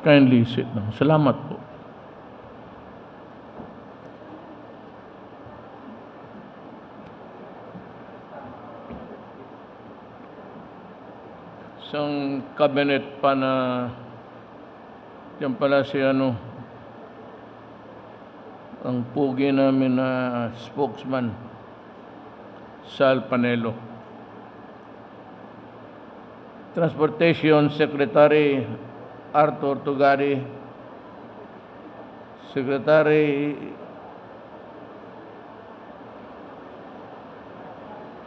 Kindly sit down. Salamat po. Isang cabinet pa na yan pala si ang pugi namin na spokesman, Sal Panelo. Transportation Secretary Arthur Tugari, Secretary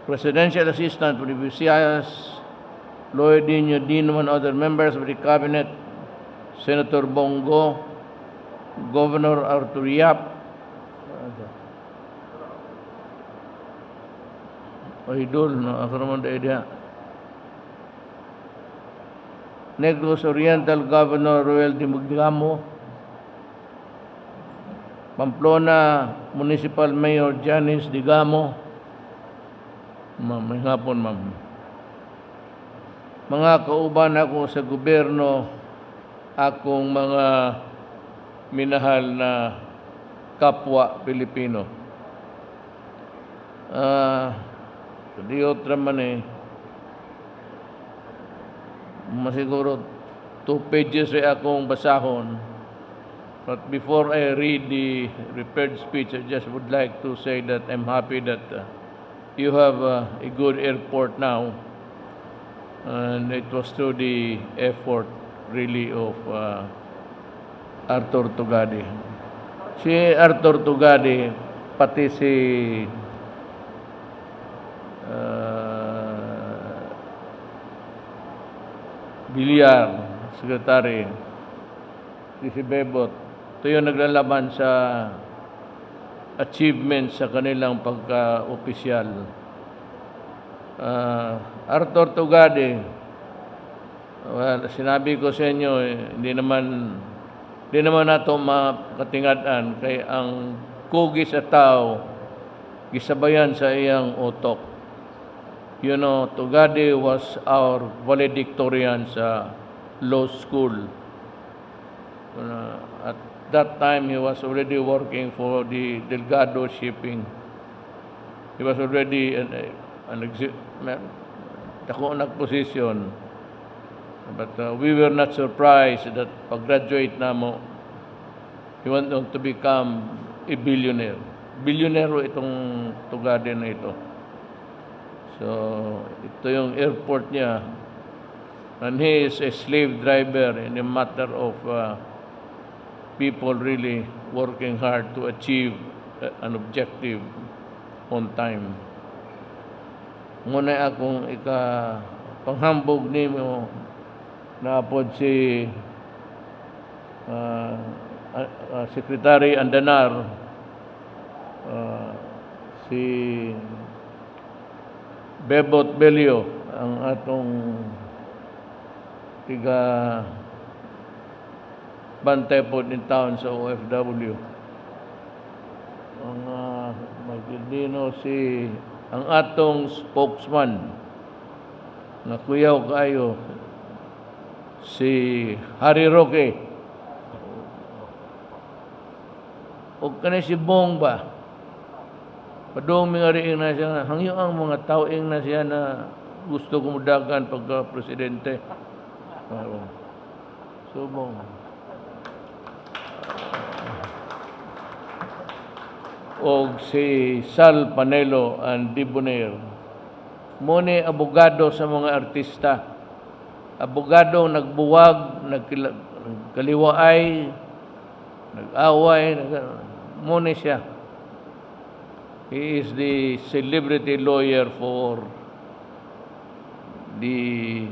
Presidential Assistant for the Visayas, Lloyd Dino and other members of the Cabinet, Senator Bongo, Governor Arthur Yap, Idol, no, ako naman idea. Negros Oriental Governor Roel Dimagamo, Pamplona Municipal Mayor Janice Digamo, may hapon ma'am. Mga kauban ako sa gobyerno, akong mga minahal na kapwa Pilipino. Di otra man masiguro 2 pages ay akong basahon. But before I read the prepared speech, I just would like to say that I'm happy that you have a good airport now. And it was through the effort really of Arthur Tugadi. Si Arthur Tugadi, pati si Bilyar, Secretary, si Bebot, ito yung naglalaban sa achievements sa kanilang pagka-opisyal. Arthur Tugadi, well, sinabi ko sa inyo, hindi naman nato makatingad-an kay ang kugi sa tao gisabayan sa iyang utok. You know, Tugadi was our valedictorian sa law school. At that time, he was already working for the Delgado Shipping. He was already nakuha position. But we were not surprised that pag-graduate na mo, he went on to become a billionaire. Billionaire itong Tugadi na ito. So, ito yung airport niya. And he is a slave driver in a matter of people really working hard to achieve an objective on time. Muna akong panghambog ni mo na po si Secretary Andanar, si Bebot Belio, ang atong tiga bantay po din taon sa OFW. Ang magdino ang atong spokesman na kuyaw kayo, si Harry Roque. O kanay si Bong ba? Padong mga riing na siya, hangyo ang mga tauing na siya na gusto kumudagan pagka-presidente. Subong. O si Sal Panelo and Debonair. Muni abogado sa mga artista. Abogado nagbuwag, nagkaliwaay, nag-away, muni siya. He is the celebrity lawyer for the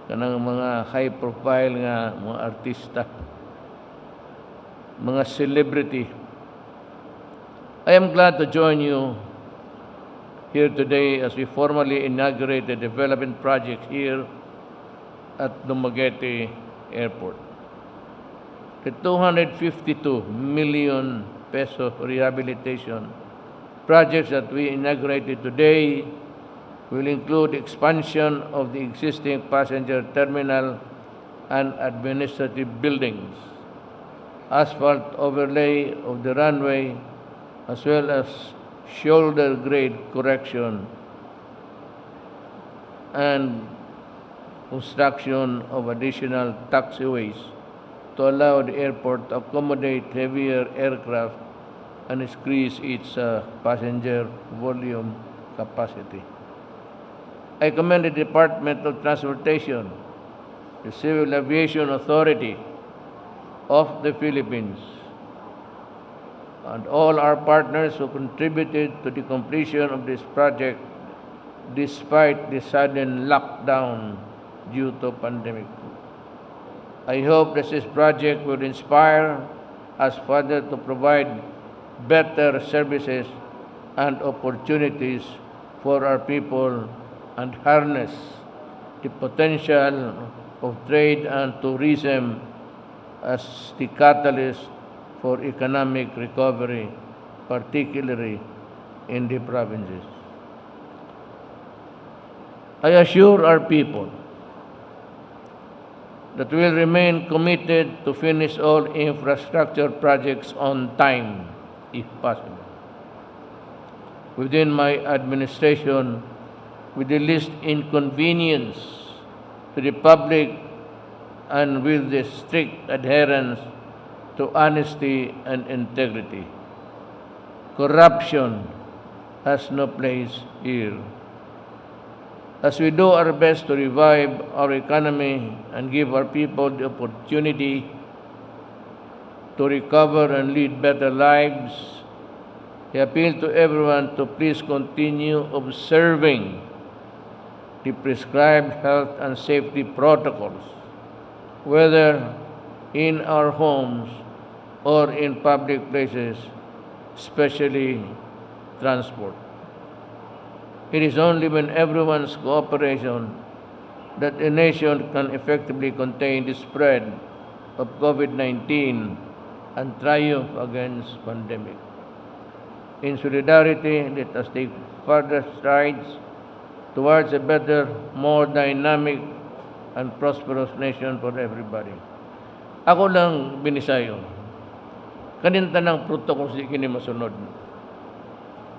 kanang mga high profile nga mga artista, mga celebrity. I am glad to join you here today as we formally inaugurate the development project here at Dumaguete Airport. The 252 million peso rehabilitation projects that we inaugurated today will include expansion of the existing passenger terminal and administrative buildings, asphalt overlay of the runway, as well as shoulder grade correction and construction of additional taxiways to allow the airport to accommodate heavier aircraft and increase its passenger volume capacity. I commend the Department of Transportation, the Civil Aviation Authority of the Philippines, and all our partners who contributed to the completion of this project despite the sudden lockdown due to pandemic. I hope that this project will inspire us further to provide better services and opportunities for our people and harness the potential of trade and tourism as the catalyst for economic recovery, particularly in the provinces. I assure our people that we will remain committed to finish all infrastructure projects on time, if possible, within my administration, with the least inconvenience to the public and with the strict adherence to honesty and integrity. Corruption has no place here. As we do our best to revive our economy and give our people the opportunity to recover and lead better lives, I appeal to everyone to please continue observing the prescribed health and safety protocols, whether in our homes or in public places, especially transport. It is only when everyone's cooperation that a nation can effectively contain the spread of COVID-19 and triumph against pandemic. In solidarity, let us take further strides towards a better, more dynamic, and prosperous nation for everybody. Ako lang binisayo. Kaninta ng protocol si kini masunod.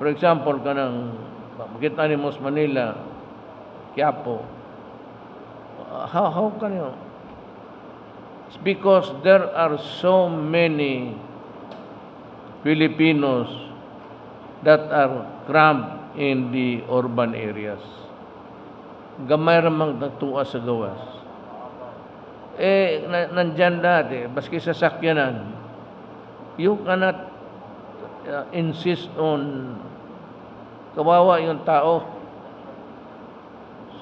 For example, kanang makita ni Mos Manila, Quiapo. How can you? It's because there are so many Filipinos that are cramped in the urban areas. Gamay ramang natuwa sa gawas. Nandyan dati, baski sa sakyanan, you cannot insist on kawawa yung tao.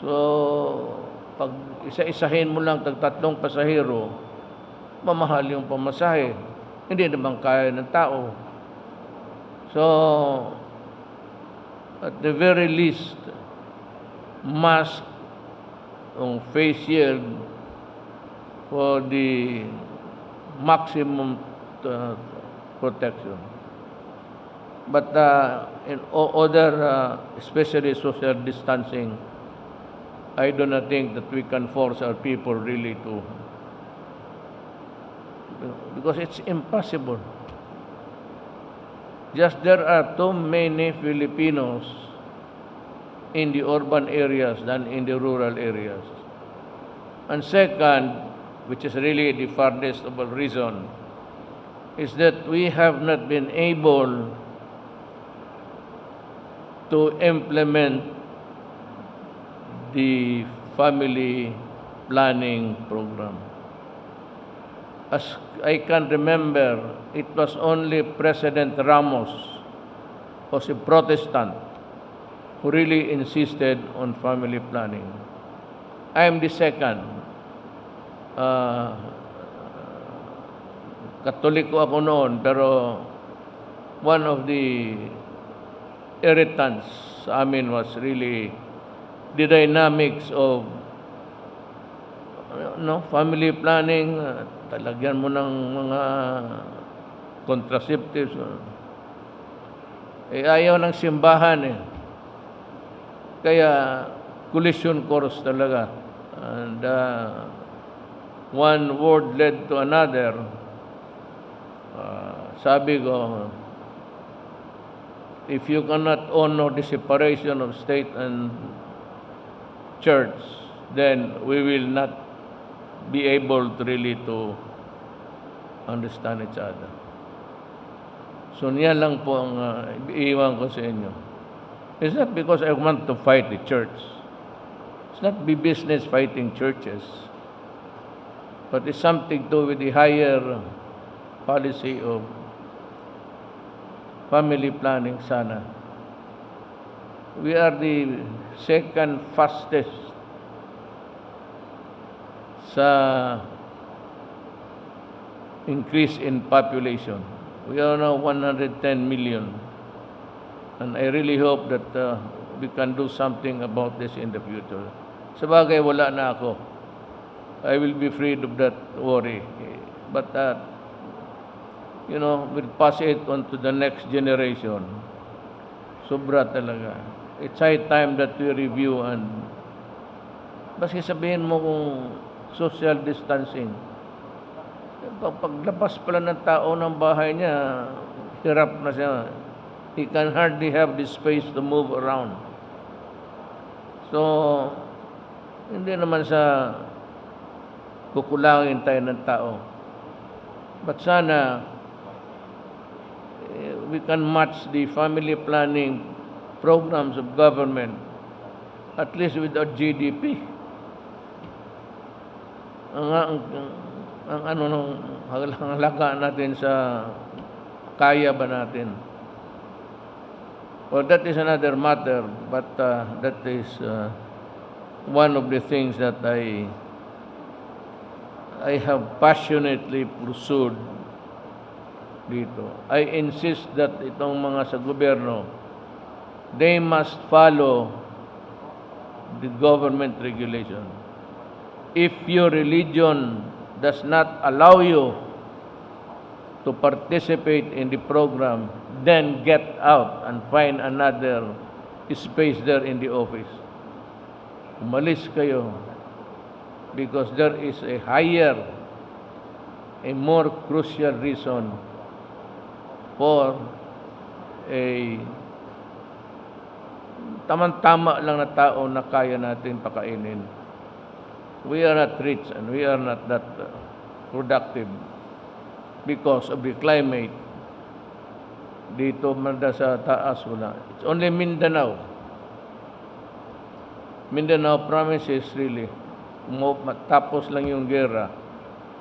So, pag isa-isahin mo lang tagtatlong pasahero, mamahal yung pamasahe. Hindi naman kaya ng tao. So, at the very least, mask o face shield for the maximum protection. But in other, especially social distancing, I do not think that we can force our people really to, because it's impossible. Just there are too many Filipinos in the urban areas than in the rural areas. And second, which is really the farthest of all reason, is that we have not been able to implement the family planning program. As I can remember, it was only President Ramos, who was a Protestant, who really insisted on family planning. I am the second. Katoliko ako noon, pero one of the irritants sa amin was really the dynamics of family planning. Talagyan mo ng mga contraceptives. Ayaw ng simbahan eh. Kaya collision course talaga. And one word led to another. Sabi ko, if you cannot honor the separation of state and church, then we will not be able to really to understand each other. So niyan lang po ang iiwan ko sa inyo. It's not because I want to fight the church. It's not be business fighting churches. But it's something to do with the higher policy of family planning sana. We are the second fastest sa increase in population. We are now 110 million. And I really hope that we can do something about this in the future. Sabagay, wala na ako. I will be freed of that worry. But, we'll pass it on to the next generation. Sobra talaga. It's high time that we review and baski sabihin mo kung social distancing. Paglabas pala ng tao ng bahay niya, hirap na siya. He can hardly have the space to move around. So, hindi naman sa kukulangin tayo ng tao. But sana, we can match the family planning programs of government, at least with our GDP. Ang halaga natin sa kaya ba natin. Well, that is another matter, but that is one of the things that I have passionately pursued dito. I insist that itong mga sa gobyerno, they must follow the government regulation. If your religion does not allow you to participate in the program, then get out and find another space there in the office. Umalis kayo because there is a higher, a more crucial reason for a tamang-tama lang na tao na kaya natin pakainin. We are not rich and we are not that productive because of the climate. Dito manda sa taas wala. It's only Mindanao. Mindanao province is really matapos lang yung gera.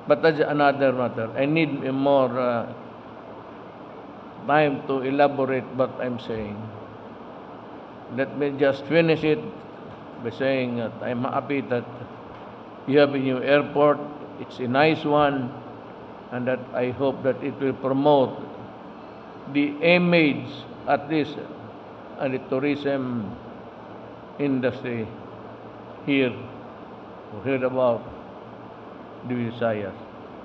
But that's another matter. I need more time to elaborate what I'm saying. Let me just finish it by saying that I'm happy that you have a new airport. It's a nice one, and that I hope that it will promote the image, at least, and the tourism industry here, to hear about the Visayas.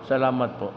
Salamat po.